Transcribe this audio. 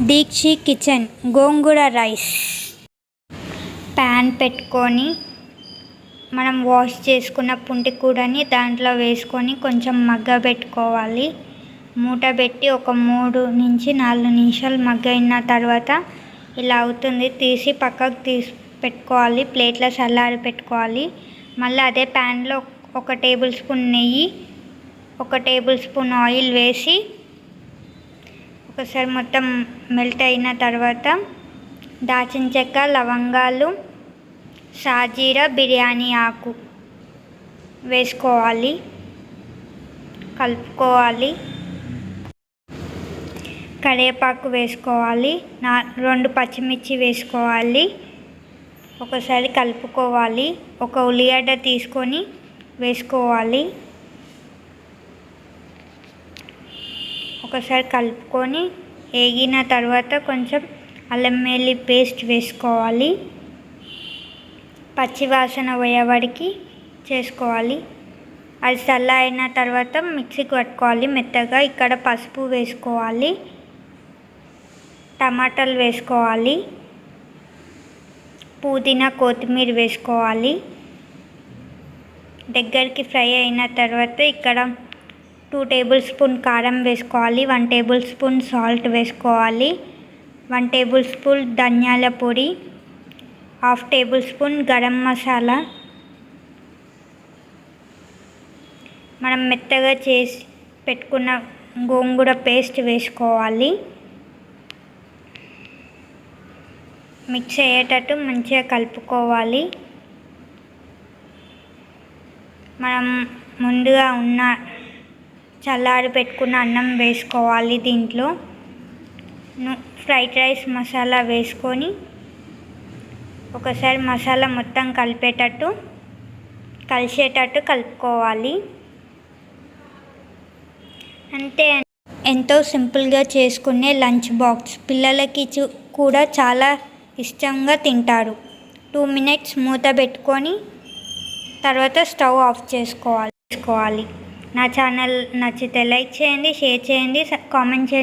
దీక్షి kitchen గోంగూర rice. Pan పెట్టుకొని మనం wash చేసుకున్న పుంటి కూరని దాంట్లో వేసుకొని కొంచెం మగ్గబెట్టుకోవాలి. మూట పెట్టి ఒక 3 నుంచి 4 నిమిషాలు మగ్గిన తర్వాత ఇలా అవుతుంది. తీసి పక్కకు పెట్టుకోవాలి. ప్లేట్లో చల్లారి పెట్టుకోవాలి. మళ్ళీ అదే ప్యాన్లో 1 టేబుల్ స్పూన్ నెయ్యి, 1 టేబుల్ స్పూన్ ఆయిల్ వేసి ఒకసారి మొత్తం మెల్ట్ అయిన తర్వాత దాల్చిన చెక్క, లవంగాలు, షాజీరా, బిర్యానీ ఆకు వేసుకోవాలి. కలుపుకోవాలి. కరివేపాకు వేసుకోవాలి. 2 పచ్చిమిర్చి వేసుకోవాలి. ఒకసారి కలుపుకోవాలి. 1 ఉల్లిగడ్డ తీసుకొని వేసుకోవాలి. ఒకసారి కలుపుకొని వేగిన తర్వాత కొంచెం అల్లం వెల్లుల్లి పేస్ట్ వేసుకోవాలి. పచ్చివాసన పోయేవాడికి చేసుకోవాలి. అది చల్లైన తర్వాత మిక్సీకి పట్టుకోవాలి మెత్తగా. ఇక్కడ పసుపు వేసుకోవాలి. టమాటాలు వేసుకోవాలి. పుదీనా, కొత్తిమీర వేసుకోవాలి. దగ్గరికి ఫ్రై అయిన తర్వాత ఇక్కడ 2 టేబుల్ స్పూన్ కారం వేసుకోవాలి. 1 టేబుల్ స్పూన్ సాల్ట్ వేసుకోవాలి. 1 టేబుల్ స్పూన్ ధనియాల పొడి, 1/2 టేబుల్ స్పూన్ గరం మసాలా, మనం మెత్తగా చేసి పెట్టుకున్న గోంగూర పేస్ట్ వేసుకోవాలి. మిక్స్ అయ్యేటట్టు మంచిగా కలుపుకోవాలి. మనం ముందుగా చల్లారి పెట్టుకున్న అన్నం వేసుకోవాలి. దీంట్లో ఫ్రైడ్ రైస్ మసాలా వేసుకొని ఒకసారి మసాలా మొత్తం కలిసేటట్టు కలుపుకోవాలి. అంతే. ఎంతో సింపుల్గా చేసుకునే లంచ్ బాక్స్. పిల్లలకి కూడా చాలా ఇష్టంగా తింటారు. 2 మినిట్స్ మూత పెట్టుకొని తర్వాత స్టవ్ ఆఫ్ చేసుకోవాలి. నా ఛానల్ నచ్చితే లైక్ చేయండి, షేర్ చేయండి, కామెంట్ చేయండి.